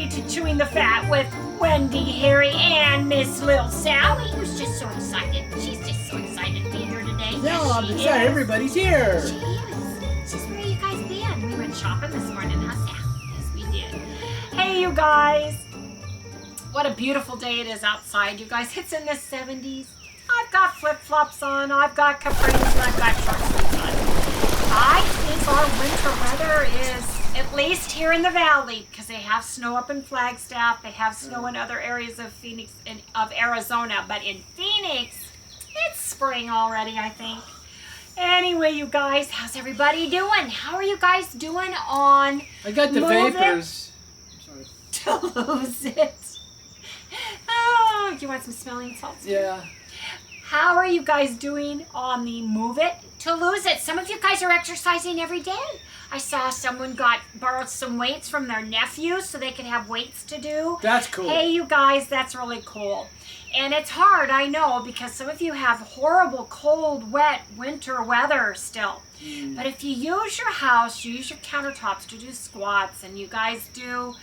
to Chewing the Fat with Wendy, Harry, and Miss Lil Sally, who's just so excited. She's just so excited to be here today. No, I'm excited. Everybody's here. She is. She's where you guys been? We went shopping this morning, huh, Sal? Yes, we did. Hey, you guys. What a beautiful day it is outside, you guys. It's in the 70s. I've got flip-flops on, I've got capris, and I've got short sleeves on. I think our winter weather is, at least here in the valley, because they have snow up in Flagstaff, they have snow in other areas of Phoenix and of Arizona, but in Phoenix, it's spring already, I think. Anyway, you guys, how's everybody doing? How are you guys doing on I got the vapors. I'm sorry. to lose it? Oh, do you want some smelling salts? Yeah. How are you guys doing on the Move It to Lose It? Some of you guys are exercising every day. I saw someone borrowed some weights from their nephew so they could have weights to do. That's cool. Hey, you guys, that's really cool. And it's hard, I know, because some of you have horrible, cold, wet winter weather still. But if you use your house, you use your countertops to do squats, and you guys do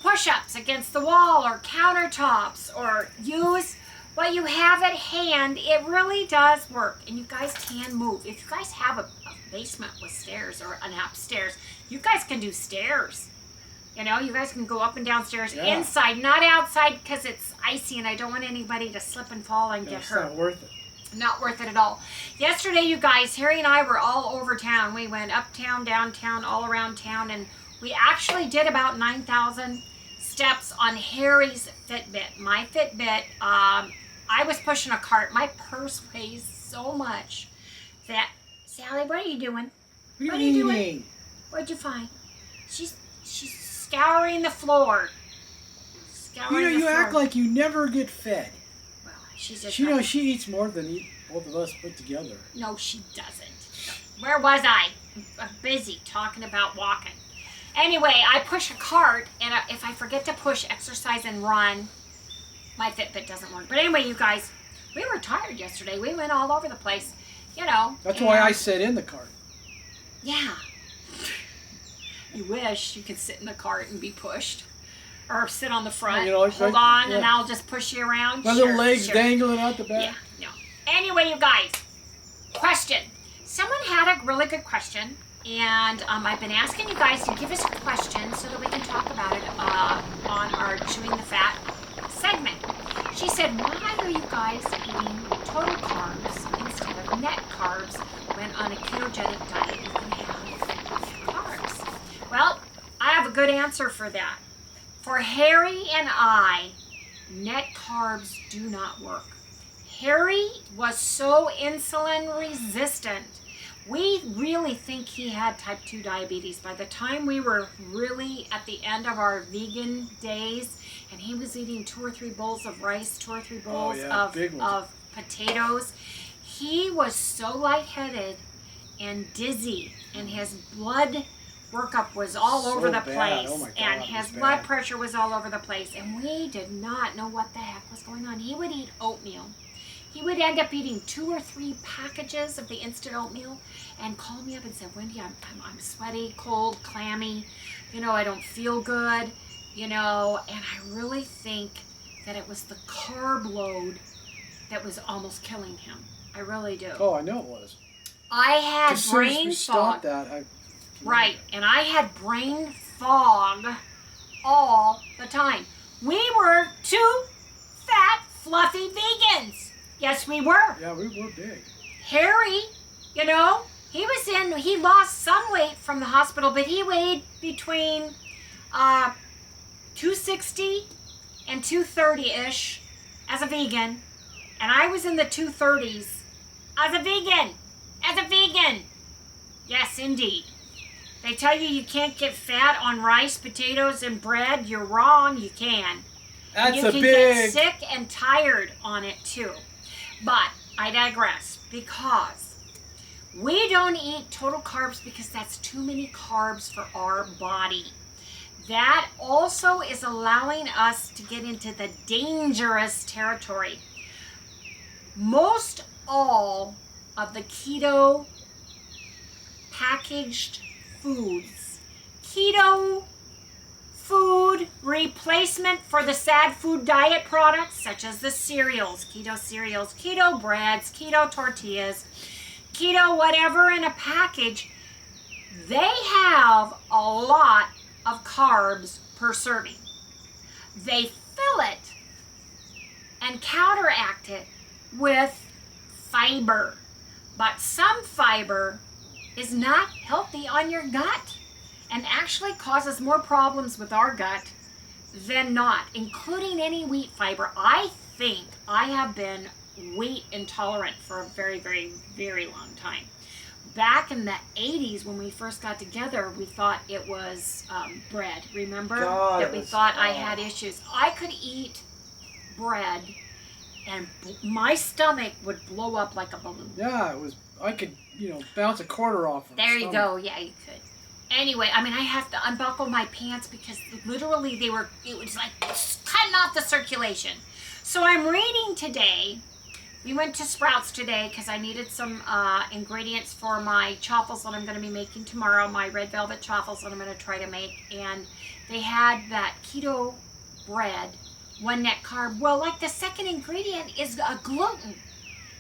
push-ups against the wall or countertops, or use what you have at hand, it really does work. And you guys can move. If you guys have a basement with stairs or an upstairs, you guys can do stairs. You know, you guys can go up and down stairs inside, not outside, because it's icy and I don't want anybody to slip and fall and get hurt. It's not worth it. Not worth it at all. Yesterday, you guys, Harry and I were all over town. We went uptown, downtown, all around town, and we actually did about 9,000 steps on Harry's Fitbit. My Fitbit, I was pushing a cart. My purse weighs so much that, Sally, what are you doing? What are you doing? What'd you find? She's scouring the floor. You act like you never get fed. Well, she's just... She eats more than both of us put together. No, she doesn't. Where was I? I'm busy talking about walking. Anyway, I push a cart, and if I forget to push exercise and run, my Fitbit doesn't work. But anyway, you guys, we were tired yesterday. We went all over the place, you know. That's why I sat in the cart. Yeah. You wish you could sit in the cart and be pushed. Or sit on the front, hold on, and I'll just push you around. My little legs dangling out the back. Yeah, no. Anyway, you guys, question. Someone had a really good question. And I've been asking you guys to give us a question so that we can talk about it on our Chewing the Fat segment. She said, why are you guys eating total carbs instead of net carbs when on a ketogenic diet you can have carbs? Well, I have a good answer for that. For Harry and I, net carbs do not work. Harry was so insulin resistant. We really think he had type 2 diabetes by the time we were really at the end of our vegan days, and he was eating 2 or 3 bowls of rice, 2 or 3 bowls of potatoes. He was so lightheaded and dizzy, and his blood workup was all over the place, and his blood pressure was all over the place, and we did not know what the heck was going on. He would eat oatmeal. He would end up eating 2 or 3 packages of the instant oatmeal and call me up and say, Wendy, I'm sweaty, cold, clammy, you know, I don't feel good, you know, and I really think that it was the carb load that was almost killing him. I really do. Oh, I know it was. I had brain fog. Right, and I had brain fog all the time. We were 2 fat, fluffy vegans. Yes, we were. Yeah, we were big. Harry, you know, he lost some weight from the hospital, but he weighed between 260 and 230-ish as a vegan. And I was in the 230s as a vegan. Yes, indeed. They tell you can't get fat on rice, potatoes, and bread. You're wrong. You can. You can get sick and tired on it, too. But I digress, because we don't eat total carbs because that's too many carbs for our body. That also is allowing us to get into the dangerous territory. Most all of the keto packaged foods, keto food food replacement for the sad food diet products, such as the cereals, keto breads, keto tortillas, keto whatever in a package, they have a lot of carbs per serving. They fill it and counteract it with fiber. But some fiber is not healthy on your gut and actually causes more problems with our gut than not, including any wheat fiber. I think I have been wheat intolerant for a very, very, very long time. Back in the 80s when we first got together, we thought it was bread. Remember? That we thought I had issues. I could eat bread and my stomach would blow up like a balloon. Yeah, it was. I could, bounce a quarter off of There you go. Yeah, you could. Anyway, I mean, I have to unbuckle my pants because literally it was like cutting off the circulation. So I'm reading today. We went to Sprouts today because I needed some ingredients for my chaffles that I'm going to be making tomorrow, my red velvet chaffles that I'm going to try to make. And they had that keto bread, 1 net carb. Well, like the second ingredient is gluten,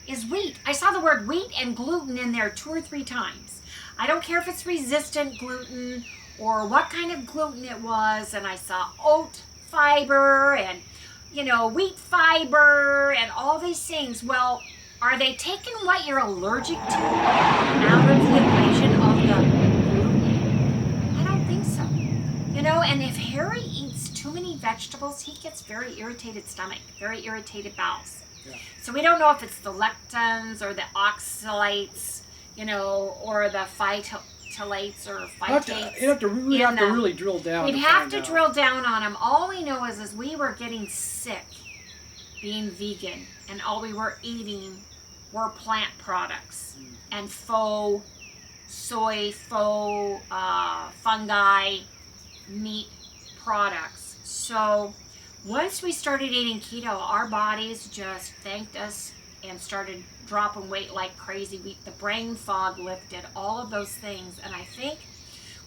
is wheat. I saw the word wheat and gluten in there 2 or 3 times. I don't care if it's resistant gluten or what kind of gluten it was. And I saw oat fiber and wheat fiber and all these things. Well, are they taking what you're allergic to out of the equation of the gluten? I don't think so. And if Harry eats too many vegetables, he gets very irritated stomach, very irritated bowels. Yeah. So we don't know if it's the lectins or the oxalates, or the phytalates or phytates. You'd have to really drill down. We'd have to drill down on them. All we know is we were getting sick being vegan, and all we were eating were plant products and faux soy, faux fungi, meat products. So once we started eating keto, our bodies just thanked us and started dropping weight like crazy. The brain fog lifted, all of those things. And I think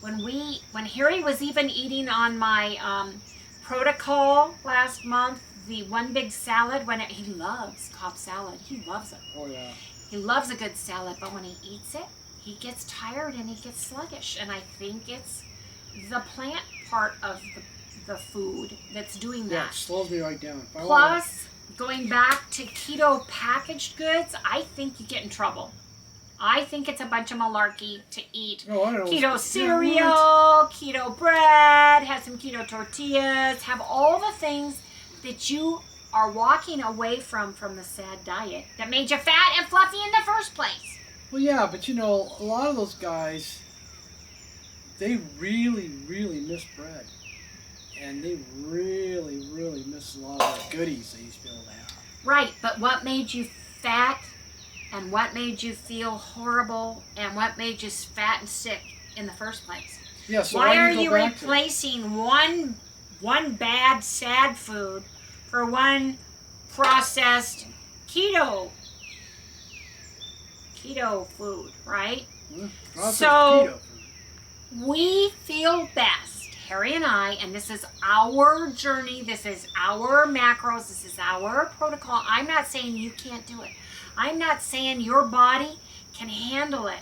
when Harry was even eating on my protocol last month, the one big salad, he loves Cobb salad. He loves it. Oh, yeah. He loves a good salad, but when he eats it, he gets tired and he gets sluggish. And I think it's the plant part of the food that's doing that. Yeah, it slows me right down. Plus, going back to keto packaged goods, I think you get in trouble. I think it's a bunch of malarkey to eat keto cereal, keto bread, have some keto tortillas, have all the things that you are walking away from the sad diet that made you fat and fluffy in the first place. Well, yeah, but a lot of those guys, they really, really miss bread. And they really, really miss a lot of the goodies they used to be able to have. Right, but what made you fat and what made you feel horrible and what made you fat and sick in the first place? Yeah, so why are you replacing one bad sad food for one processed keto food, right? So keto food. We feel best, Harry and I, and this is our journey, this is our macros, this is our protocol. I'm not saying you can't do it. I'm not saying your body can handle it.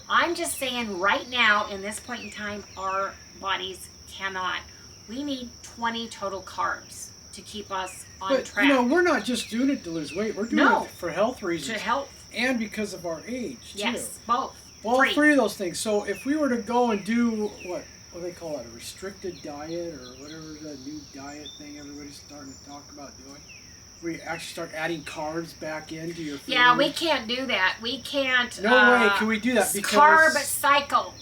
I'm just saying right now, in this point in time, our bodies cannot. We need 20 total carbs to keep us on track. We're not just doing it to lose weight. We're doing it for health reasons. To health. And because of our age, too. Yes, both. All three of those things. So if we were to go and do, what do they call it, a restricted diet or whatever the new diet thing everybody's starting to talk about doing, we actually start adding carbs back into your food. Yeah, we can't do that. We can't. No way can we do that because carb cycle.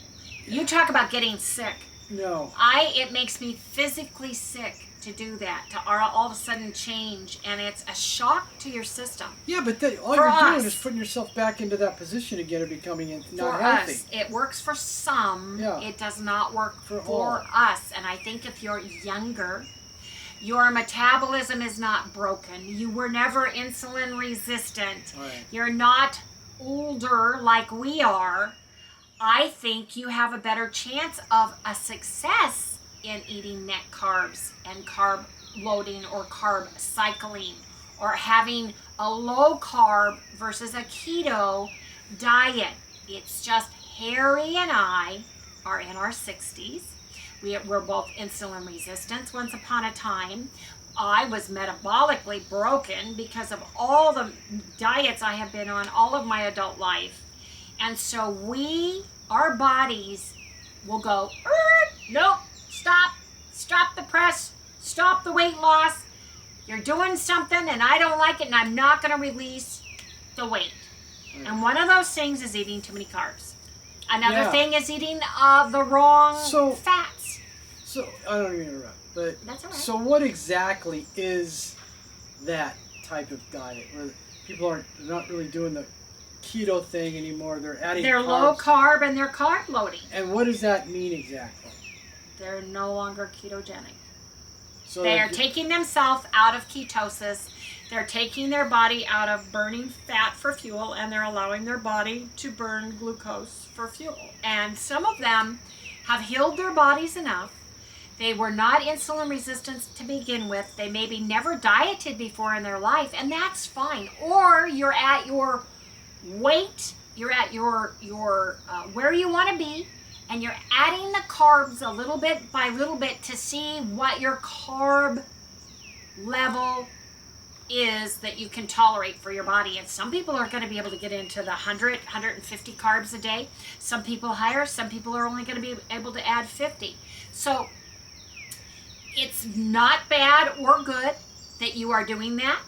You talk about getting sick. No. It makes me physically sick to do that, to all of a sudden change, and it's a shock to your system. Yeah, but all you're doing is putting yourself back into that position again of becoming not healthy. For us, it works for some. Yeah. It does not work for us. And I think if you're younger, your metabolism is not broken. You were never insulin resistant. Right. You're not older like we are. I think you have a better chance of a success in eating net carbs and carb loading or carb cycling or having a low carb versus a keto diet. It's just Harry and I are in our 60s. We're both insulin resistant. Once upon a time, I was metabolically broken because of all the diets I have been on all of my adult life. And so our bodies will go, nope, stop the press, stop the weight loss. You're doing something and I don't like it and I'm not going to release the weight. And one of those things is eating too many carbs. Another thing is eating the wrong fats. So, I don't mean to interrupt, but that's all right. So what exactly is that type of diet where people are not really doing the keto thing anymore? They're adding They're carbs. low carb and they're carb loading. And what does that mean exactly? They're no longer ketogenic. So they are taking themselves out of ketosis. They're taking their body out of burning fat for fuel, and they're allowing their body to burn glucose for fuel. And some of them have healed their bodies enough. They were not insulin resistant to begin with. They maybe never dieted before in their life, and that's fine. Or you're at your weight, you're at your where you want to be, and you're adding the carbs a little bit by little bit to see what your carb level is that you can tolerate for your body. And some people are going to be able to get into the 100, 150 carbs a day. Some people higher, some people are only going to be able to add 50. So it's not bad or good that you are doing that.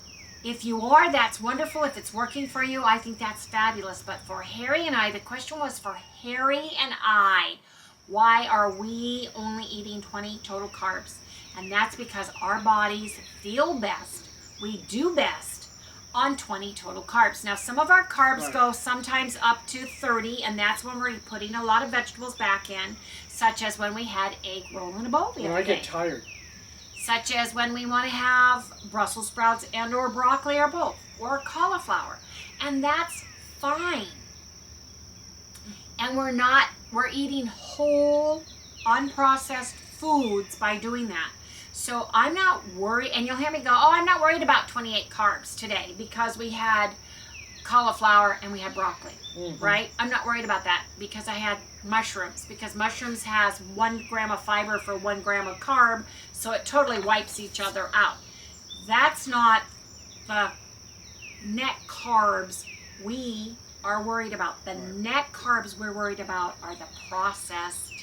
If you are, that's wonderful. If it's working for you, I think that's fabulous. But for Harry and I, the question was for Harry and I, why are we only eating 20 total carbs? And that's because our bodies feel best. We do best on 20 total carbs. Now, some of our carbs go sometimes up to 30, and that's when we're putting a lot of vegetables back in, such as when we had egg roll in a bowl the other day. I get tired. Such as when we want to have Brussels sprouts and or broccoli or both, or cauliflower. And that's fine. And we're eating whole, unprocessed foods by doing that. So I'm not worried, and you'll hear me go, oh, I'm not worried about 28 carbs today because we had cauliflower and we had broccoli, right? I'm not worried about that because I had mushrooms, because mushrooms has 1 gram of fiber for 1 gram of carb, so it totally wipes each other out. That's not the net carbs we are worried about. The net carbs we're worried about are the processed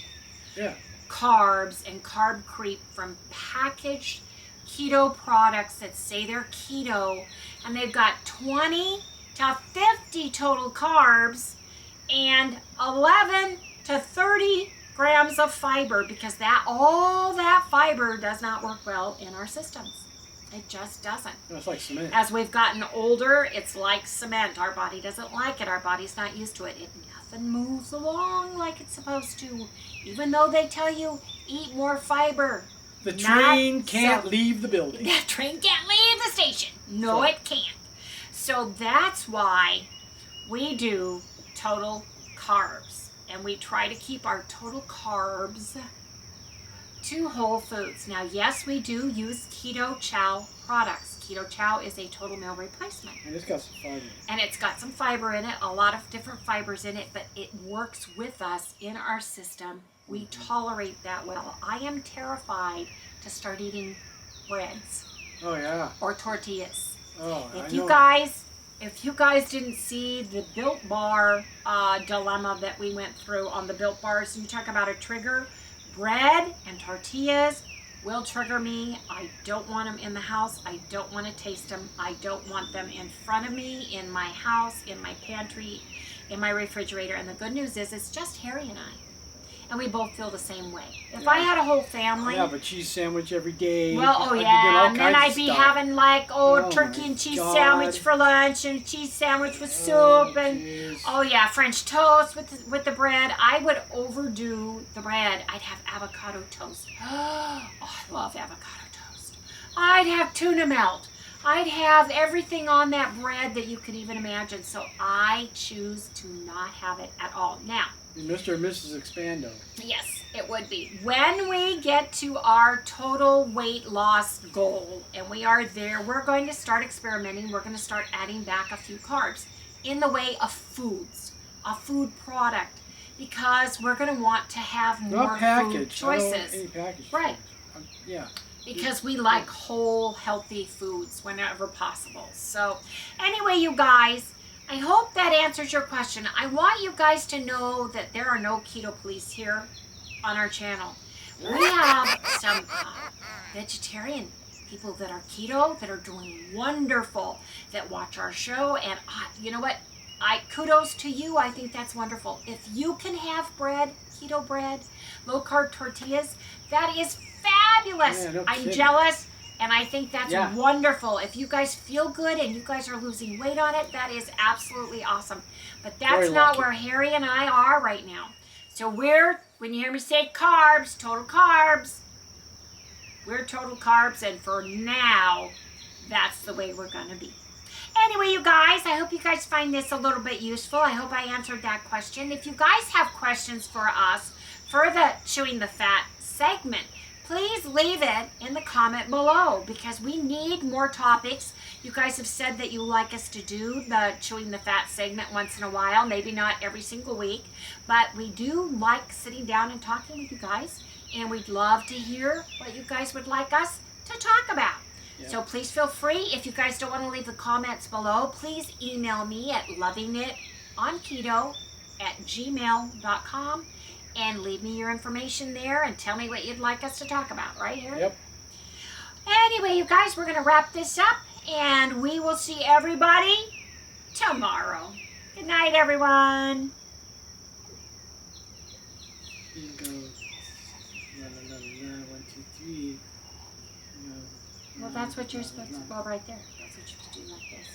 carbs and carb creep from packaged keto products that say they're keto, and they've got 20 to 50 total carbs and 11 to 30 grams of fiber, because all that fiber does not work well in our systems. It just doesn't. It's like cement. As we've gotten older, it's like cement. Our body doesn't like it. Our body's not used to it. Nothing moves along like it's supposed to, even though they tell you eat more fiber. The train can't leave the building. The train can't leave the station. No, it can't. So that's why we do total carbs. And we try to keep our total carbs to whole foods. Now, yes, we do use Keto CHOW products. Keto CHOW is a total meal replacement. And it's got some fiber. And it's got some fiber in it, a lot of different fibers in it, but it works with us in our system. We tolerate that well. I am terrified to start eating breads. Oh, yeah. Or tortillas. Oh, If you guys didn't see the Built Bar dilemma that we went through on the Built Bars, you talk about a trigger. Bread and tortillas will trigger me. I don't want them in the house. I don't want to taste them. I don't want them in front of me, in my house, in my pantry, in my refrigerator. And the good news is it's just Harry and I. And we both feel the same way. If I had a whole family... I'd have a cheese sandwich every day. Well, and then I'd be having like, turkey and cheese sandwich for lunch, and a cheese sandwich with soup, and French toast with the bread. I would overdo the bread. I'd have avocado toast. Oh, I love avocado toast. I'd have tuna melt. I'd have everything on that bread that you could even imagine. So I choose to not have it at all. Now, Mr. and Mrs. Expando. Yes, it would be. When we get to our total weight loss goal, and we are there, we're going to start experimenting. We're going to start adding back a few carbs in the way of foods, a food product, because we're going to want to have more food choices. Any packaged right. Yeah. Because we like whole, healthy foods whenever possible. So, anyway, you guys, I hope that answers your question. I want you guys to know that there are no keto police here on our channel. We have some vegetarian people that are keto, that are doing wonderful, that watch our show. And you know what? Kudos to you. I think that's wonderful. If you can have bread, keto bread, low-carb tortillas, that is fabulous. Yeah, no I'm kidding. jealous. And I think that's wonderful. If you guys feel good and you guys are losing weight on it, that is absolutely awesome. But that's not where Harry and I are right now. So when you hear me say carbs, total carbs, we're total carbs. And for now, that's the way we're going to be. Anyway, you guys, I hope you guys find this a little bit useful. I hope I answered that question. If you guys have questions for us for the Chewing the Fat segment, please leave it in the comment below, because we need more topics. You guys have said that you like us to do the Chewing the Fat segment once in a while, maybe not every single week, but we do like sitting down and talking with you guys, and we'd love to hear what you guys would like us to talk about. Yeah. So please feel free. If you guys don't want to leave the comments below, please email me at lovingitonkketo@gmail.com. and leave me your information there and tell me what you'd like us to talk about, right, Harry? Yep. Anyway, you guys, we're going to wrap this up, and we will see everybody tomorrow. Good night, everyone. Here goes. 1, 2, 3. Well, that's what you're supposed to, well, right there. That's what you're supposed to do like this.